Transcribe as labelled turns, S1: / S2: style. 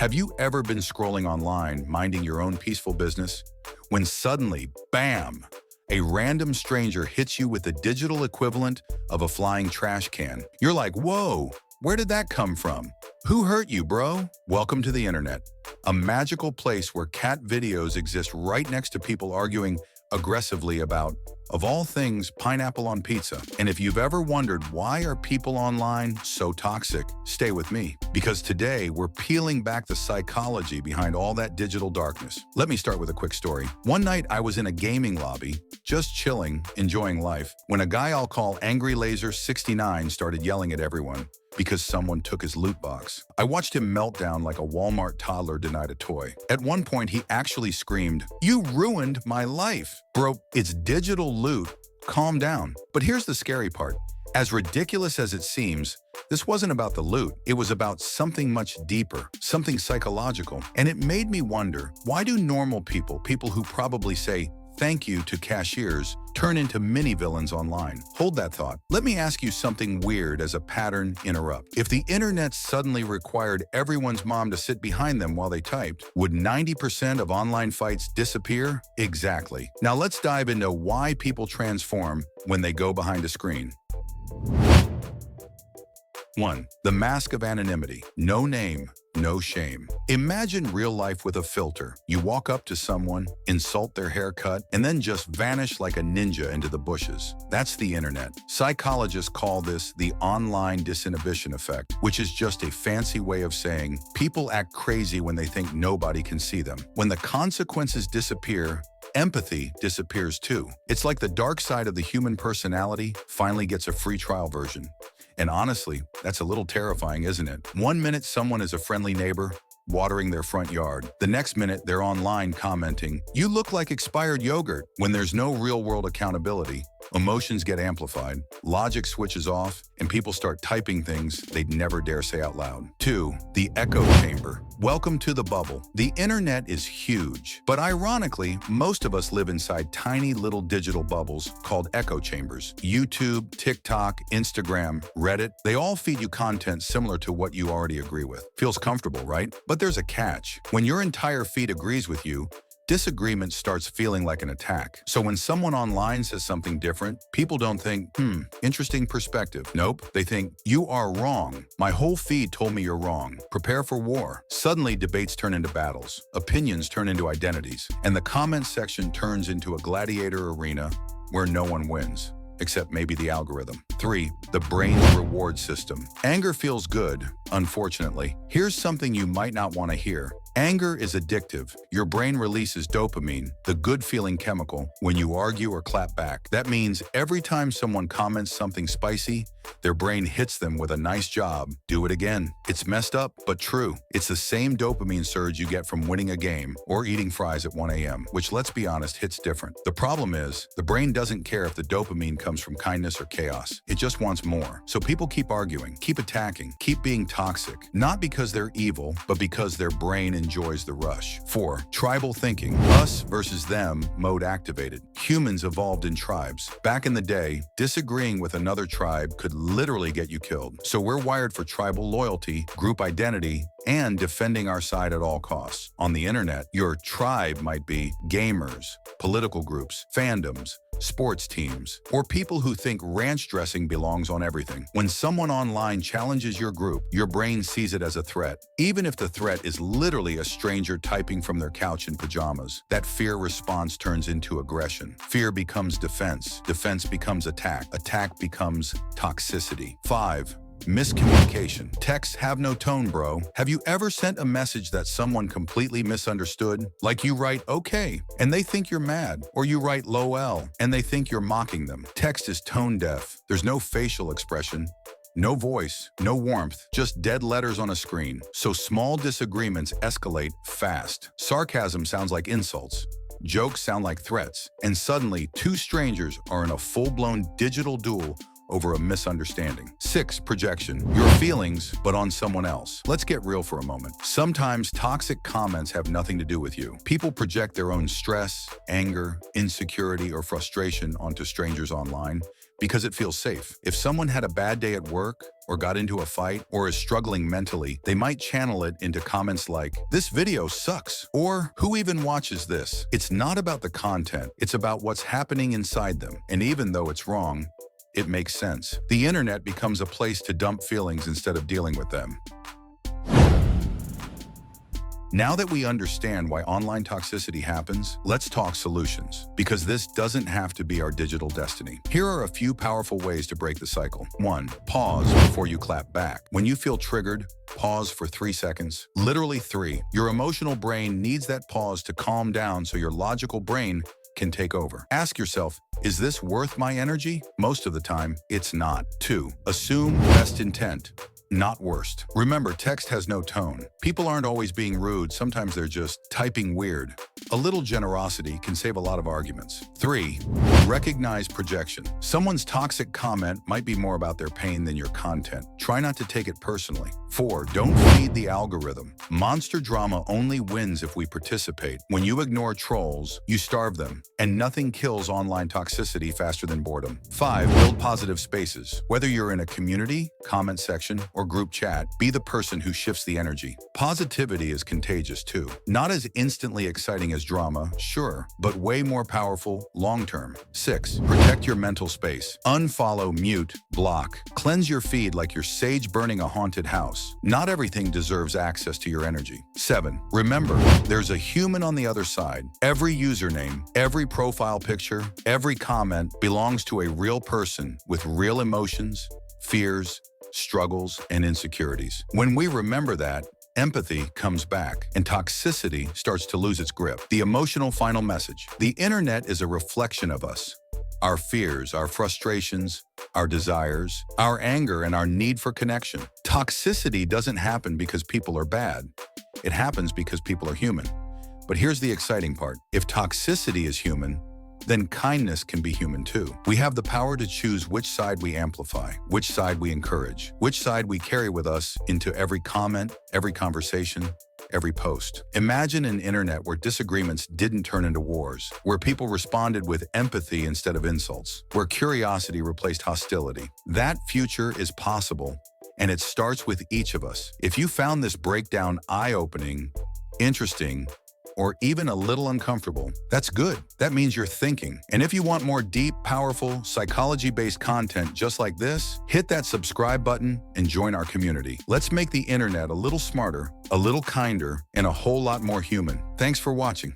S1: Have you ever been scrolling online, minding your own peaceful business, when suddenly, bam, a random stranger hits you with the digital equivalent of a flying trash can? You're like, whoa, where did that come from? Who hurt you, bro? Welcome to the internet, a magical place where cat videos exist right next to people arguing aggressively about, of all things, pineapple on pizza. And if you've ever wondered why are people online so toxic, stay with me, because today we're peeling back the psychology behind all that digital darkness. Let me start with a quick story. One night I was in a gaming lobby, just chilling, enjoying life, when a guy I'll call Angry Laser 69 started yelling at everyone because someone took his loot box. I watched him melt down like a Walmart toddler denied a toy. At one point, he actually screamed, "You ruined my life." Bro, it's digital loot. Calm down. But here's the scary part. As ridiculous as it seems, this wasn't about the loot. It was about something much deeper, something psychological. And it made me wonder, why do normal people who probably say thank you to cashiers, turn into mini villains online? Hold that thought. Let me ask you something weird as a pattern interrupt. If the internet suddenly required everyone's mom to sit behind them while they typed, would 90% of online fights disappear? Exactly. Now let's dive into why people transform when they go behind a screen. 1. The mask of anonymity. No name, no shame. Imagine real life with a filter. You walk up to someone, insult their haircut, and then just vanish like a ninja into the bushes. That's the internet. Psychologists call this the online disinhibition effect, which is just a fancy way of saying people act crazy when they think nobody can see them. When the consequences disappear, empathy disappears too. It's like the dark side of the human personality finally gets a free trial version. And honestly, that's a little terrifying, isn't it? One minute someone is a friendly neighbor, watering their front yard. The next minute, they're online commenting, "You look like expired yogurt." When there's no real-world accountability, emotions get amplified, logic switches off, and people start typing things they'd never dare say out loud. 2. The echo chamber. Welcome to the bubble. The internet is huge, but ironically, most of us live inside tiny little digital bubbles called echo chambers. YouTube, TikTok, Instagram, Reddit, they all feed you content similar to what you already agree with. Feels comfortable, right? But there's a catch. When your entire feed agrees with you, disagreement starts feeling like an attack. So when someone online says something different, people don't think, interesting perspective. Nope, they think, you are wrong. My whole feed told me you're wrong. Prepare for war. Suddenly, debates turn into battles. Opinions turn into identities. And the comment section turns into a gladiator arena where no one wins, except maybe the algorithm. 3. The brain's reward system. Anger feels good, unfortunately. Here's something you might not want to hear. Anger is addictive. Your brain releases dopamine, the good-feeling chemical, when you argue or clap back. That means every time someone comments something spicy, their brain hits them with a "nice job, do it again." It's messed up, but true. It's the same dopamine surge you get from winning a game or eating fries at 1 a.m., which, let's be honest, hits different. The problem is, the brain doesn't care if the dopamine comes from kindness or chaos. It just wants more. So people keep arguing, keep attacking, keep being toxic, not because they're evil, but because their brain enjoys the rush. 4. Tribal thinking. Us versus them mode activated. Humans evolved in tribes. Back in the day, disagreeing with another tribe could literally get you killed. So we're wired for tribal loyalty, group identity, and defending our side at all costs. On the internet, your tribe might be gamers, political groups, fandoms, sports teams, or people who think ranch dressing belongs on everything. When someone online challenges your group, your brain sees it as a threat, even if the threat is literally a stranger typing from their couch in pajamas. That fear response turns into aggression. Fear becomes defense. Defense becomes attack. Attack becomes toxicity. 5. Miscommunication. Texts have no tone, bro. Have you ever sent a message that someone completely misunderstood? Like you write "okay" and they think you're mad, or you write "lol" and they think you're mocking them. Text is tone deaf. There's no facial expression, no voice, no warmth, just dead letters on a screen. So small disagreements escalate fast. Sarcasm sounds like insults. Jokes sound like threats. And suddenly, two strangers are in a full-blown digital duel over a misunderstanding. 6. Projection. Your feelings, but on someone else. Let's get real for a moment. Sometimes toxic comments have nothing to do with you. People project their own stress, anger, insecurity, or frustration onto strangers online, Because it feels safe. If someone had a bad day at work, or got into a fight, or is struggling mentally, they might channel it into comments like, "This video sucks," or "Who even watches this?" It's not about the content, it's about what's happening inside them. And even though it's wrong, it makes sense. The internet becomes a place to dump feelings instead of dealing with them. Now that we understand why online toxicity happens, let's talk solutions, because this doesn't have to be our digital destiny. Here are a few powerful ways to break the cycle. 1. Pause before you clap back. When you feel triggered, pause for 3 seconds. Literally 3. Your emotional brain needs that pause to calm down so your logical brain can take over. Ask yourself, is this worth my energy? Most of the time, it's not. 2. Assume best intent, not worst. Remember, text has no tone. People aren't always being rude, sometimes they're just typing weird. A little generosity can save a lot of arguments. 3. Recognize projection. Someone's toxic comment might be more about their pain than your content. Try not to take it personally. 4. Don't feed the algorithm. Monster drama only wins if we participate. When you ignore trolls, you starve them, and nothing kills online toxicity faster than boredom. 5. Build positive spaces. Whether you're in a community, comment section, or group chat, be the person who shifts the energy. Positivity is contagious too. Not as instantly exciting as drama, sure, but way more powerful long-term. 6. Protect your mental space. Unfollow, mute, block. Cleanse your feed like you're sage burning a haunted house. Not everything deserves access to your energy. 7. Remember, there's a human on the other side. Every username, every profile picture, every comment belongs to a real person with real emotions, fears, struggles, and insecurities. When we remember that, empathy comes back and toxicity starts to lose its grip. The emotional final message. The internet is a reflection of us. Our fears, our frustrations, our desires, our anger, and our need for connection. Toxicity doesn't happen because people are bad. It happens because people are human. But here's the exciting part. If toxicity is human, then kindness can be human too. We have the power to choose which side we amplify, which side we encourage, which side we carry with us into every comment, every conversation, every post. Imagine an internet where disagreements didn't turn into wars, where people responded with empathy instead of insults, where curiosity replaced hostility. That future is possible, and it starts with each of us. If you found this breakdown eye-opening, interesting, or even a little uncomfortable, that's good. That means you're thinking. And if you want more deep, powerful, psychology-based content just like this, hit that subscribe button and join our community. Let's make the internet a little smarter, a little kinder, and a whole lot more human. Thanks for watching.